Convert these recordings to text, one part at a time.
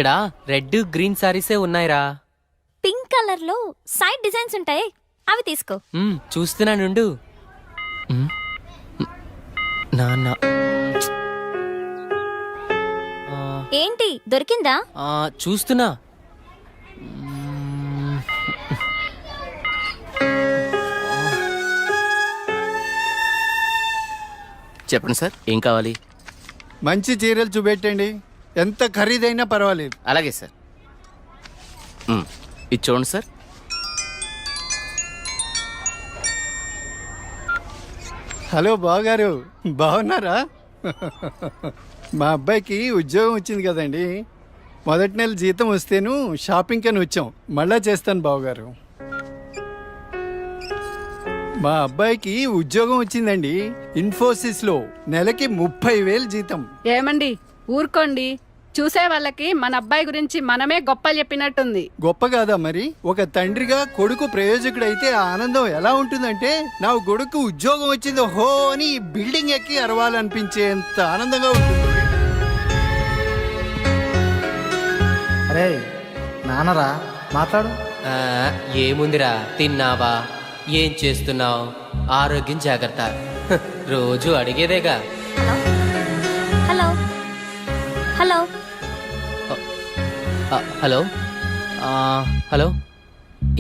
ఇక్కడ red green సారీసే ఉన్నాయిరా. Pink colour లో సైడ్ డిజైన్స్ ఉంటాయి, అవి తీసుకో. చూస్తున్నానుండు. నాన్న ఏంటి దొరికిందా? చూస్తున్నా. చెప్పండి సార్, ఏం కావాలి? మంచి చీరలు చూపెట్టండి, ఎంత ఖరీదైనా పర్వాలేదు. అలాగే సార్. ఇది చూడండి సార్. హలో బావగారు, బాగున్నారా? మా అబ్బాయికి ఉద్యోగం వచ్చింది కదండి. మొదటి నెల జీతం వస్తేను షాపింగ్ అని వచ్చాం. మళ్ళా చేస్తాను బావగారు. మా అబ్బాయికి ఉద్యోగం వచ్చిందండి, ఇన్ఫోసిస్ లో. నెలకి 30,000 జీతం. ఏమండి ఊరుకోండి, చూసే వాళ్ళకి మన అబ్బాయి గురించి మనమే గొప్పలు చెప్పినట్టుంది. గొప్ప కాదా మరి? ఒక తండ్రిగా కొడుకు ప్రయోజకుడైతే ఆ ఆనందం ఎలా ఉంటుందంటే, నా కొడుకు ఉద్యోగం వచ్చింది హో అని బిల్డింగ్ ఎక్కి అరవాలనిపించేంత ఆనందంగా ఉంటుంది. అరే నాన్నరా, మాట్లాడు. ఏముందిరా, తిన్నావా, ఏం చేస్తున్నావు, ఆరోగ్యం జాగ్రత్త, రోజు అడిగేదేగా. హలో హలో హలో హలో,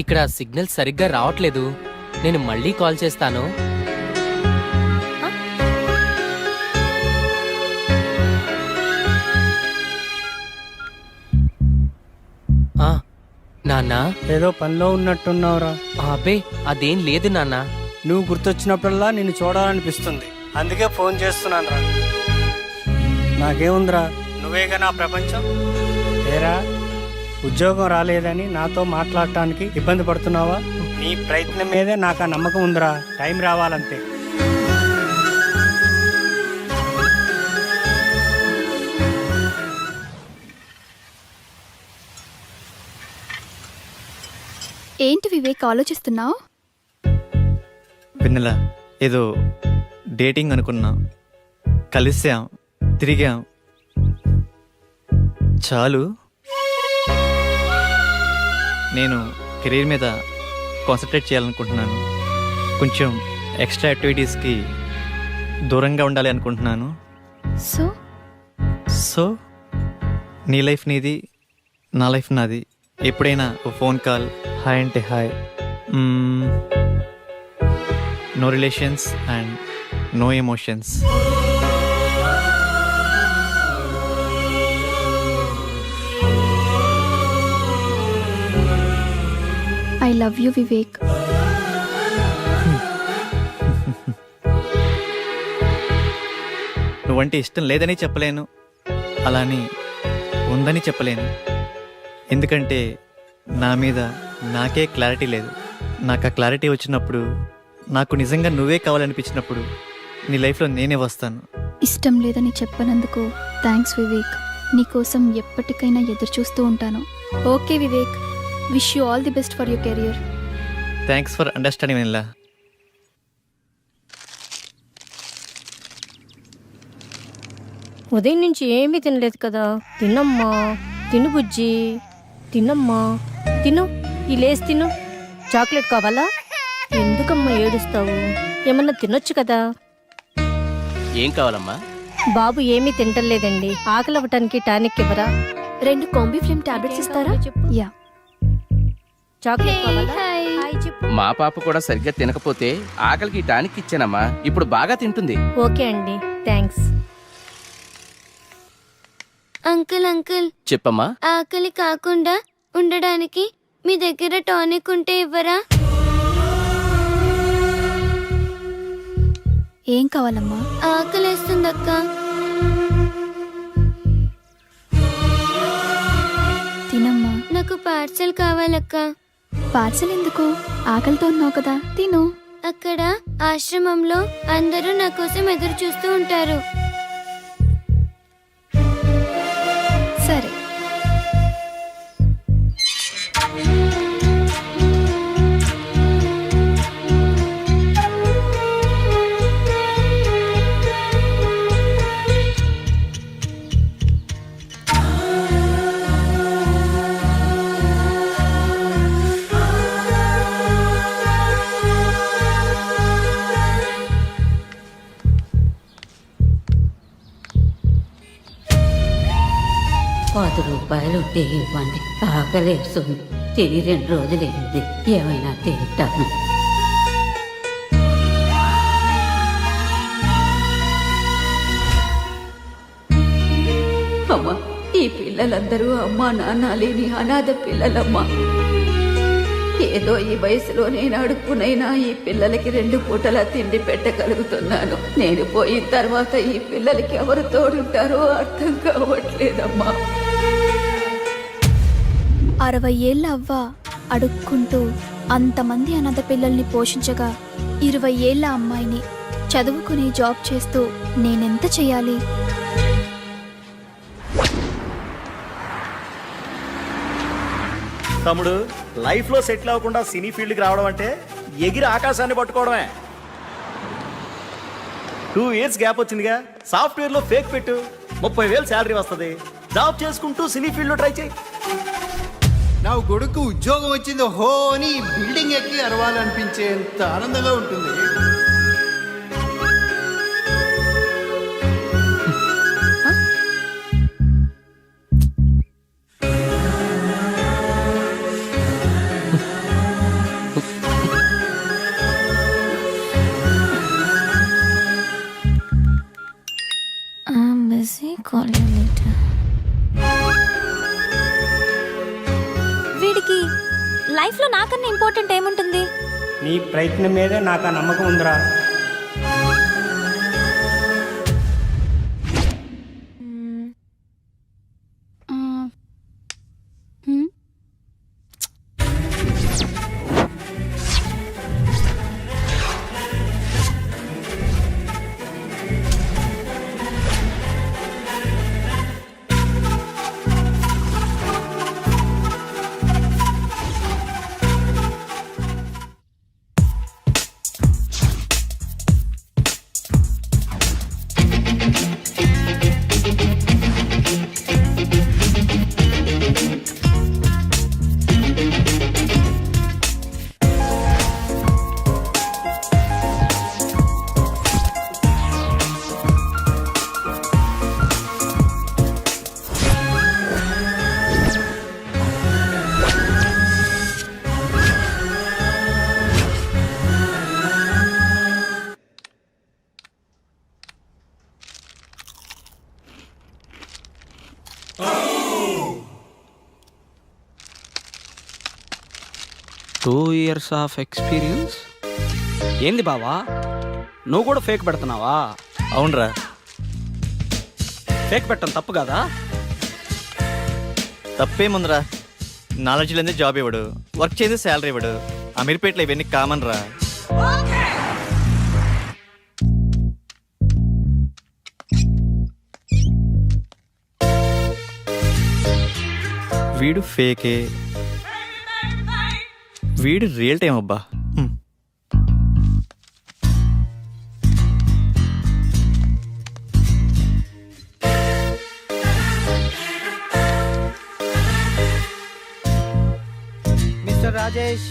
ఇక్కడ సిగ్నల్ సరిగ్గా రావట్లేదు, నేను మళ్ళీ కాల్ చేస్తాను. నాన్న, ఏదో పనిలో ఉన్నట్టున్నావురా. అబ్బే అదేం లేదు నాన్న. నువ్వు గుర్తొచ్చినప్పుడల్లా నిన్ను చూడాలనిపిస్తుంది, అందుకే ఫోన్ చేస్తున్నాను రా. నాకేముందిరా, నువ్వేగా నా ప్రపంచం. ఏరా, ఉద్యోగం రాలేదని నాతో మాట్లాడటానికి ఇబ్బంది పడుతున్నావా? నీ ప్రయత్నం మీదే నాకు ఆ నమ్మకం ఉందిరా. టైం రావాలంతే. ఏంటి వివేక్ ఆలోచిస్తున్నావు? వెన్నెల, ఏదో డేటింగ్ అనుకున్నా, కలిసాం, తిరిగాం, చాలు. నేను కెరీర్ మీద కాన్సన్ట్రేట్ చేయాలనుకుంటున్నాను. కొంచెం ఎక్స్ట్రా యాక్టివిటీస్కి దూరంగా ఉండాలి అనుకుంటున్నాను. సో సో నీ లైఫ్ నీది, నా లైఫ్ నాది. ఎప్పుడైనా ఓ ఫోన్ కాల్, హాయ్ అంటే hi. No relations and no emotions. I love you Vivek. నువ్వంటే ఇష్టం లేదని చెప్పలేను, అలాని ఉందని చెప్పలేను. ఎందుకంటే నా మీద నాకే క్లారిటీ లేదు. నాకు ఆ క్లారిటీ వచ్చినప్పుడు, నాకు నిజంగా నువ్వే కావాలనిపించినప్పుడు నీ లైఫ్లో నేనే వస్తాను. ఇష్టం లేదని చెప్పనందుకు థ్యాంక్స్ వివేక్. నీకోసం ఎప్పటికైనా ఎదురు చూస్తూ ఉంటాను. Okay Vivek, wish you all the best for your career. Thanks for understanding Vennela. ఉదయం నుంచి ఏమీ తినలేదు కదా. తినమ్మా, తిను బుజ్జి, తినమ్మా, తిను. ఈ లేసి తిను. చాక్లెట్ కావాలా? ఎందుకమ్మా ఏడుస్తావు? ఏమన్నా తినొచ్చు కదా. ఏం కావాలమ్మా? బాబు ఏమీ తింటలేదండి, ఆకలి అవ్వటానికి టానిక్ ఇవ్వరా? 2 కాంబిఫ్లేమ్ టాబ్లెట్స్ ఇస్తారా? యా. చాక్లెట్ కావాలా? హాయ్ చెప్పు. మా పాప కూడా సరిగ్గా తినకపోతే ఆకలికి టానిక్ ఇచ్చానమ్మా, ఇప్పుడు బాగా తింటుంది. ఓకే అండి, థ్యాంక్స్. అంకుల్ అంకుల్, చెప్పమ్మా. ఆకలి కాకుండా ఉండడానికి మీ దగ్గర టానిక్ ఉంటే ఇవ్వరా? ఏం కావాలమ్మా? ఆకలేస్తుందక్క. తినమ్మా. నాకు పార్సల్ కావాలక్క. పార్సల్ ఎందుకు? ఆకలితో ఉన్నావు కదా, తిను. అక్కడ ఆశ్రమంలో అందరూ నా కోసం ఎదురు చూస్తూ ఉంటారు. సరే. రూపాయలు ఉంటే ఇవ్వండి. ఆకలేస్తుంది. తిని 2 రోజులైంది. ఏమైనా తింటాను. అమ్మా, ఈ పిల్లలందరూ అమ్మా నాన్న లేని అనాథ పిల్లలమ్మా. ఏదో ఈ వయసులో నేను అడుక్కునైనా ఈ పిల్లలకి 2 పూటలా తిండి పెట్టగలుగుతున్నాను. నేను పోయిన తర్వాత ఈ పిల్లలకి ఎవరు తోడుంటారో అర్థం కావట్లేదమ్మా. 60 ఏళ్ళ అవ్వ అడుక్కుంటూ అంతమంది అనాథ పిల్లల్ని పోషించగా 20 ఏళ్ళ అమ్మాయిని చదువుకుని జాబ్ చేస్తూ నేనెంత చేయాలి? తమ్ముడు, లైఫ్లో సెటిల్ అవ్వకుండా సినీ ఫీల్డ్కి రావడం అంటే ఎగిరి ఆకాశాన్ని పట్టుకోవడమే. 2 years గ్యాప్ వచ్చిందిగా, సాఫ్ట్వేర్లో ఫేక్ పెట్టు, 30,000 శాలరీ వస్తుంది. జాబ్ చేసుకుంటూ సినీ ఫీల్డ్లో ట్రై చేయి. నా కొడుకు ఉద్యోగం వచ్చింది హో అని బిల్డింగ్ ఎక్కి అరవాలనిపించేంత ఆనందంగా ఉంటుంది. వీడికి లైఫ్లో నాకన్నా ఇంపార్టెంట్ ఏముంటుంది? నీ ప్రయత్నం మీదే నాకు ఆ నమ్మకం ఉందిరా. Two years of experience. ఏంది బావా, నువ్వు కూడా ఫేక్ పెడుతున్నావా? అవునరా. ఫేక్ పెట్టడం తప్పు కదా? తప్పేముందిరా, నాలెడ్జ్ లేదే జాబ్ ఇవ్వడు, వర్క్ చేస్తే శాలరీ ఇవ్వడు. అమీర్పేటలో ఇవన్నీ కామన్ రా. వీడు ఫేకే, వీడు రియల్ టైం అబ్బా. మిస్టర్ రాజేష్,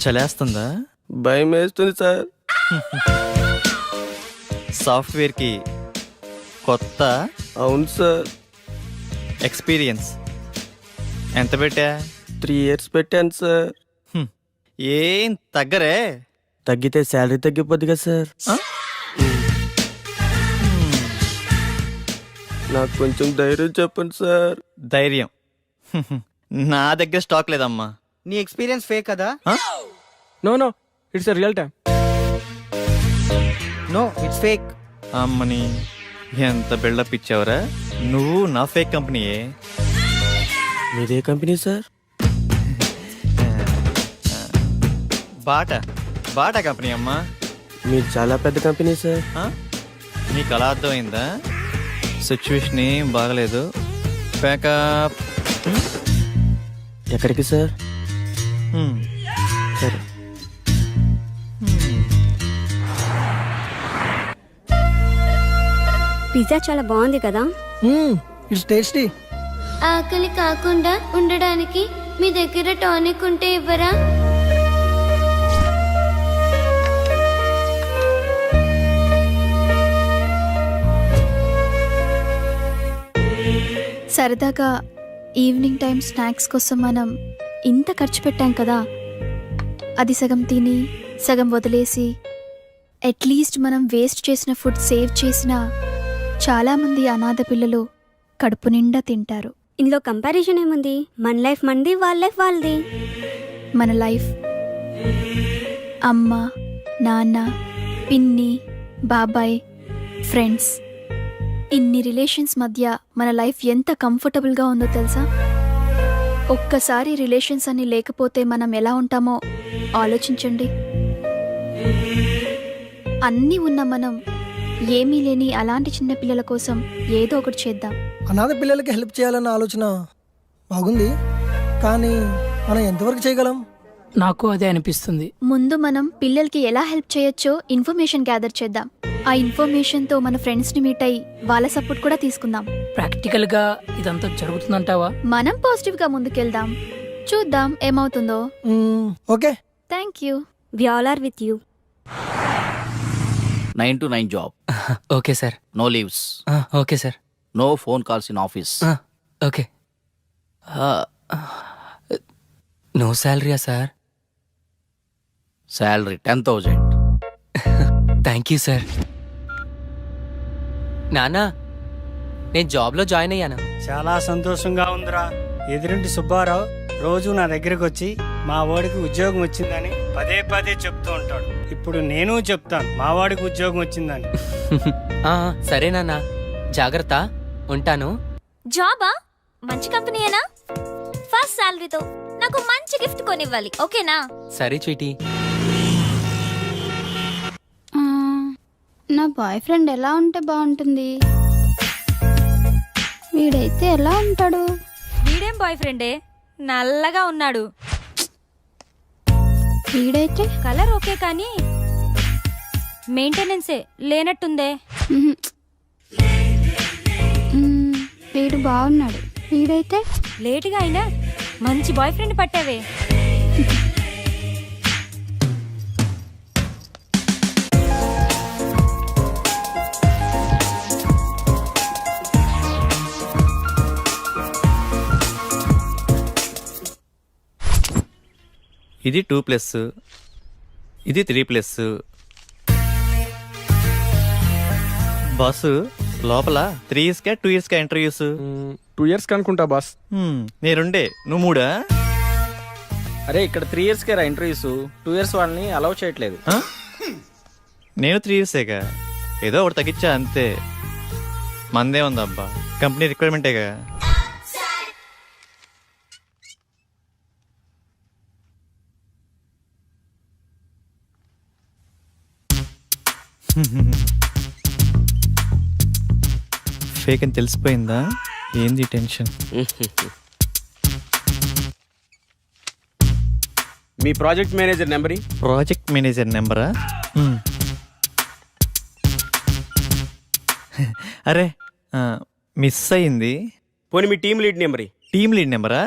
చలేస్తుందా? భయం వేస్తుంది సార్. సాఫ్ట్వేర్కి కొత్త? అవును సార్. ఎక్స్పీరియన్స్ ఎంత పెట్టా? 3 years పెట్టాను సార్. ఏం తగ్గరే? తగ్గితే శాలరీ తగ్గిపోద్ది కదా సార్. నాకు కొంచెం ధైర్యం చెప్పండి సార్. ధైర్యం నా దగ్గర స్టాక్ లేదమ్మా. నీ ఎక్స్పీరియన్స్ ఫేక్ కదా? No no, it's real time. No, it's fake. అమ్మని ఎంత బిల్డప్ ఇచ్చావురా నువ్వు. నా ఫేక్ కంపెనీయే. మీదే కంపెనీ సార్? బాటా కంపెనీ అమ్మా. మీరు చాలా పెద్ద కంపెనీ సార్. నీకు అలా అర్థమైందా? సిచ్యువేషన్ ఏం బాగలేదు. ప్యాకప్. ఎక్కడికి సార్? సరే. పిజ్జా చాలా బాగుంది కదా? It's tasty. ఆకలి కాకుండా ఉండడానికి మీ దగ్గర టానిక్ ఉంటే ఇవ్వరా? సరదాగా ఈవినింగ్ టైం స్నాక్స్ కోసం మనం ఇంత ఖర్చు పెట్టాం కదా, అది సగం తిని సగం వదిలేసి అట్లీస్ట్ మనం వేస్ట్ చేసిన ఫుడ్ సేవ్ చేసిన చాలామంది అనాథ పిల్లలు కడుపు నిండా తింటారు. ఇందులో కంపారిజన్ ఏముంది? మన లైఫ్ మనది, వాళ్ళ లైఫ్ వాళ్ళది. మన లైఫ్ అమ్మ, నాన్న, పిన్ని, బాబాయ్, ఫ్రెండ్స్, ఇన్ని రిలేషన్స్ మధ్య మన లైఫ్ ఎంత కంఫర్టబుల్గా ఉందో తెలుసా? ఒక్కసారి రిలేషన్స్ అన్ని లేకపోతే మనం ఎలా ఉంటామో ఆలోచించండి. అన్నీ ఉన్న మనం ఏమీ లేని అలాంటి చిన్న పిల్లల కోసం ఏదో ఒకటి చేద్దాం. అనాథ పిల్లలకి హెల్ప్ చేయాలన్న ఆలోచన బాగుంది, కానీ మనం ఎంతవరకు చేయగలం? నాకు అదే అనిపిస్తుంది. ముందు మనం పిల్లలకి ఎలా హెల్ప్ చేయొచ్చో ఇన్ఫర్మేషన్ గ్యాదర్ చేద్దాం. ఆ ఇన్ఫర్మేషన్తో మన ఫ్రెండ్స్ని మీట్ అయ్యి వాళ్ళ సపోర్ట్ కూడా తీసుకుందాం. ప్రాక్టికల్ గా ఇదంతా జరుగుతుందంటావా? మనం పాజిటివ్గా ముందుకెళ్దాం, చూద్దాం ఏమవుతుందో. Okay, thank you. We all are with you. 9 to 9 job. Okay sir. No leaves. Okay sir. No phone calls in office. Okay. No శాలరీయా sir? Salary 10,000. Thank you sir. నానా, నేను జాబ్లో జాయిన్ అయ్యాను. చాలా సంతోషంగా ఉందిరా. ఎదురింటి సుబ్బారావు రోజు నా దగ్గరకు వచ్చి మా వాడికి ఉద్యోగం వచ్చిందని పదే పదే చెప్తూ ఉంటాడు. ఇప్పుడు నేను చెప్తాను మా వాడికి ఉద్యోగం వచ్చిందని. సరే నాన్న, జాగ్రత్త, ఉంటాను. జాబా? మంచి కంపెనీయేనా? ఫస్ట్ శాలరీతో నాకు మంచి గిఫ్ట్ కొనివ్వాలి, ఓకేనా? సరే చీటీ. నా బాయ్ ఫ్రెండ్ ఎలా ఉంటే బాగుంటుంది? వీడైతే ఎలా ఉంటాడు? వీడేం బాయ్ ఫ్రెండే, నల్లగా ఉన్నాడు. వీడైతే కలర్ ఓకే కానీ మెయింటెనెన్సే లేనట్టుందే. వీడు బాగున్నాడు. వీడైతే లేటుగా అయినా మంచి బాయ్ ఫ్రెండ్ పట్టావే. ఇది 2+, ఇది 3+. బాసు లోపల 3 ఇయర్స్కా 2 ఇయర్స్కా ఇంటర్వ్యూస్? 2 years అనుకుంటా బాస్. నేనుండే నువ్వు 3? అరే ఇక్కడ 3 years రా ఇంటర్వ్యూస్, 2 years వాళ్ళని అలౌ చేయట్లేదు. నేను 3 ఇయర్సేగా, ఏదో ఒకటి తగ్గించా అంతే. మందే ఉందబ్బా, కంపెనీ రిక్వైర్మెంటేగా. ఫేక్ అని తెలిసిపోయిందా? ఏంది టెన్షన్? మీ project manager number? Project manager నెంబరా? అరే మిస్ అయింది. పోనీ మీ team lead number? Team lead నెంబరా?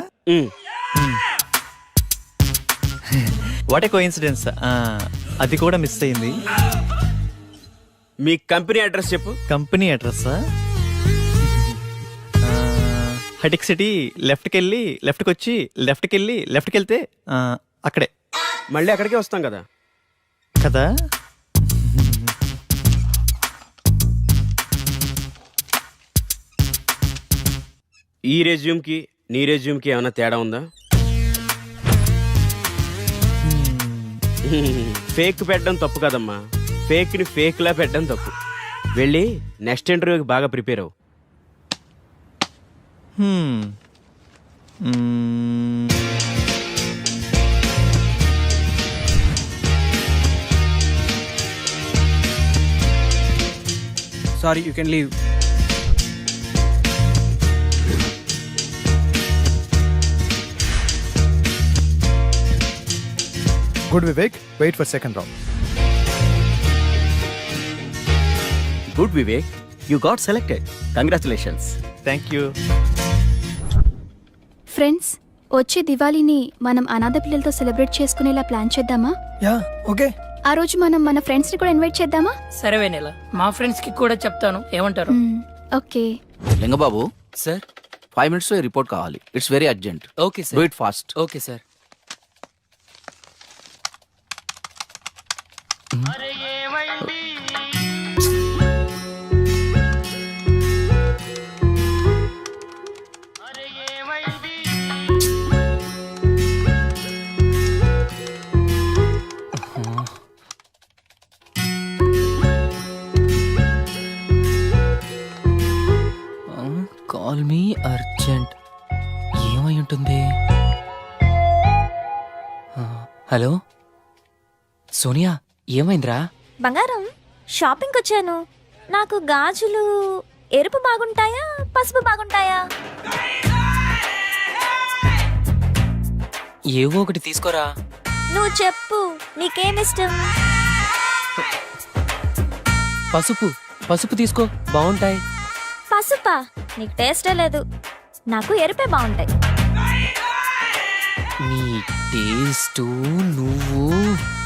వాట్ ఏ కోఇన్సిడెన్స్, అది కూడా మిస్ అయింది. మీ కంపెనీ అడ్రస్ చెప్పు. కంపెనీ అడ్రస్సా? హటిక్ సిటీ, లెఫ్ట్కి వెళ్ళి లెఫ్ట్కి వచ్చి లెఫ్ట్కి వెళ్ళి లెఫ్ట్కి వెళ్తే అక్కడే. మళ్ళీ అక్కడికే వస్తాం కదా. కదా. ఈ రెజ్యూమ్కి నీ రెజ్యూమ్కి ఏమైనా తేడా ఉందా? ఫేక్ పెట్టడం తప్పు కదమ్మా, ఫేక్ని ఫేక్లా పెట్టడం తప్పు. వెళ్ళి నెక్స్ట్ ఇంటర్వ్యూకి బాగా ప్రిపేర్ అవ్వు. Sorry, you can leave. Good Vivek, wait for second round. Good Vivek, you got selected. Congratulations. Thank you. Friends, వచ్చే దివాళీని మనం అనాథ పిల్లలతో సెలబ్రేట్ చేసుకునేలా ప్లాన్ చేద్దామా? Yeah okay. ఆ రోజు మనం మన ఫ్రెండ్స్ ని కూడా ఇన్వైట్ చేద్దామా? సరే వెనెల, మా ఫ్రెండ్స్ కి కూడా చెప్తాను, ఏమంటారు? ఓకే. లింగబాబు సార్, 5 minutes లో రిపోర్ట్ కావాలి. It's very urgent. Okay do sir. It fast. Okay sir. Call me urgent. ఏమై ఉంటుంది? హలో సోనియా, ఏమైందిరా? బంగారం, షాపింగ్కి వచ్చాను. నాకు గాజులు ఎరుపు బాగుంటాయా, పసుపు బాగుంటాయా? ఏవో ఒకటి తీసుకోరా. నువ్వు చెప్పు, నీకేమిష్టం? పసుపు పసుపు తీసుకో, బాగుంటాయి. పసుపా? నీకు టేస్టే లేదు. నాకు ఎరుపే బాగుంటాయి. నీ టేస్ట్ నువ్వు.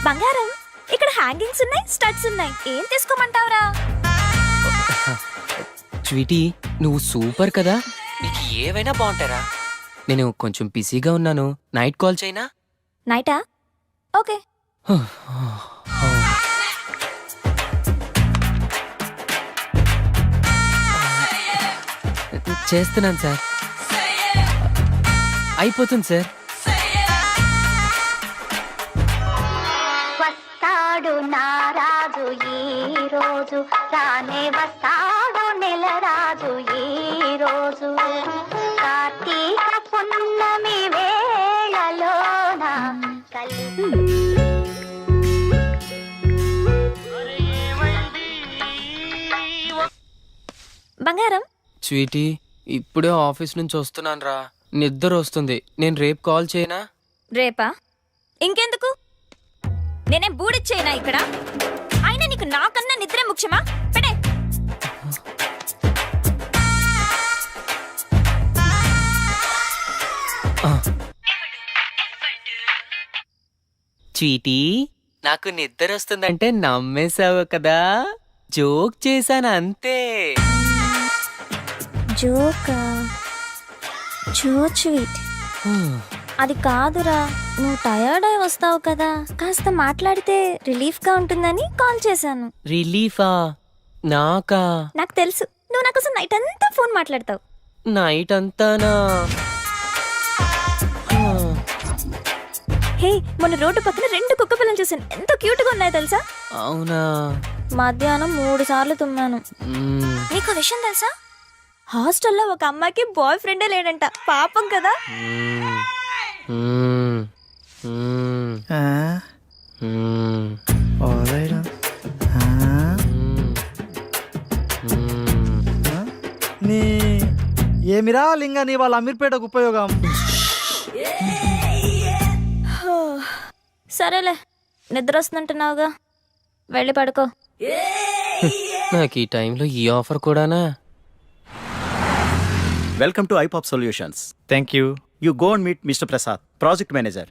బంగారం, ఇక్కడ హ్యాంగింగ్స్ ఉన్నాయి, స్టడ్స్ ఉన్నాయి. ఏం తీసుకోమంటావురా? స్వీటీ, నువ్వు సూపర్ కదా, నీకు ఏవైనా బాగుంటారా. నేను కొంచెం బిజీగా ఉన్నాను, నైట్ కాల్ చేయనా? నైటా? ఓకే. చేస్తున్నాను సార్. అయిపోతుంది సార్. వస్తాడు నారాజు ఈ రోజు, రానే వస్తాడు నెల రాజు ఈ రోజు. కార్తీక పున్నమి వేళలోన బంగారం, స్వీటీ, ఇప్పుడే ఆఫీస్ నుంచి వస్తున్నాను రా, నిద్ర వస్తుంది. నేను రేపు కాల్ చేయనా? రేపా? ఇంకెందుకు? నేనేం బూడిచ్చేనా ఇక్కడ? అయినా నీకు నాకన్నా నిద్రే ముఖ్యమా? పెడే. స్వీటీ, నాకు నిద్ర వస్తుందంటే నమ్మేశావు కదా, జోక్ చేశాను అంతే. జోకా? జో స్వీట్. అది కాదురా, నువ్వు టయర్డ్ అయి వస్తావు కదా, కాస్త మాట్లాడితే రిలీఫ్ గా ఉంటుందని కాల్ చేశాను. రిలీఫా? నాకా? నాకు తెలుసు, నువ్వు నా కోసం నైట్ అంతా ఫోన్ మాట్లాడతావు. నైట్ అంతానా? హే, మొన్న రోడ్డు పక్కన 2 కుక్క పిల్లలు చూసాను, ఎంత క్యూట్ గా ఉన్నాయో తెలుసా? అవునా? మధ్యాహ్నం 3 సార్లు తుమ్మాను. నీకు విషయం తెలుసా? హాస్టల్లో ఒక అమ్మాయికి బాయ్ ఫ్రెండే లేడంట. పాపం కదా. ఏమిరా లింగా నీ వాళ్ళ అమీర్పేటకు ఉపయోగం? సరేలే, నిద్ర వస్తుందంటున్నావుగా, వెళ్ళి పడుకో. నాకు ఈ టైంలో ఈ ఆఫర్ కూడానా? వెల్కమ్ టు ఐపాప్ solutions. Thank you. You go and meet mister Prasad, project manager.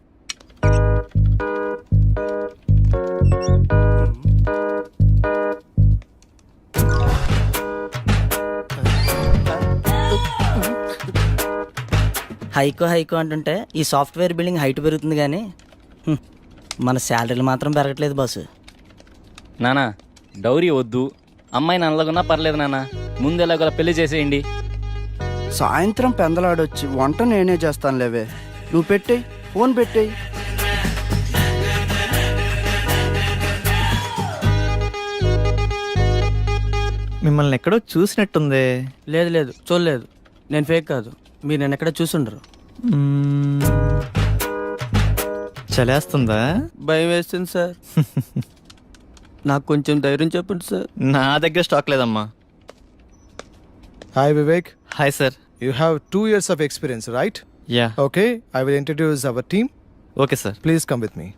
హైకో అంటుంటే ఈ సాఫ్ట్వేర్ బిల్డింగ్ హైట్ పెరుగుతుంది కానీ మన శాలరీలు మాత్రం పెరగట్లేదు బాసు. నానా, డౌరీ వద్దు, అమ్మాయి నల్లగున్నా పర్లేదు నాన్న, ముందు ఎలాగోలా పెళ్లి చేసేయండి. సాయంత్రం పెందలాడొచ్చి వంట నేనే చేస్తాను లేవే, నువ్వు పెట్టేయి, ఫోన్ పెట్టేయి. మిమ్మల్ని ఎక్కడో చూసినట్టుంది. లేదు లేదు, చూడలేదు. నేను ఫేక్ కాదు, మీరు నేను ఎక్కడ చూసుండరు. చలేస్తుందా? భయం వేస్తుంది సార్. నాకు కొంచెం ధైర్యం చెప్పండి సార్. నా దగ్గర స్టాక్ లేదమ్మా. Hi Vivek. Hi sir. You have 2 years of experience, right? Yeah. Okay, I will introduce our team. Okay sir. Please come with me.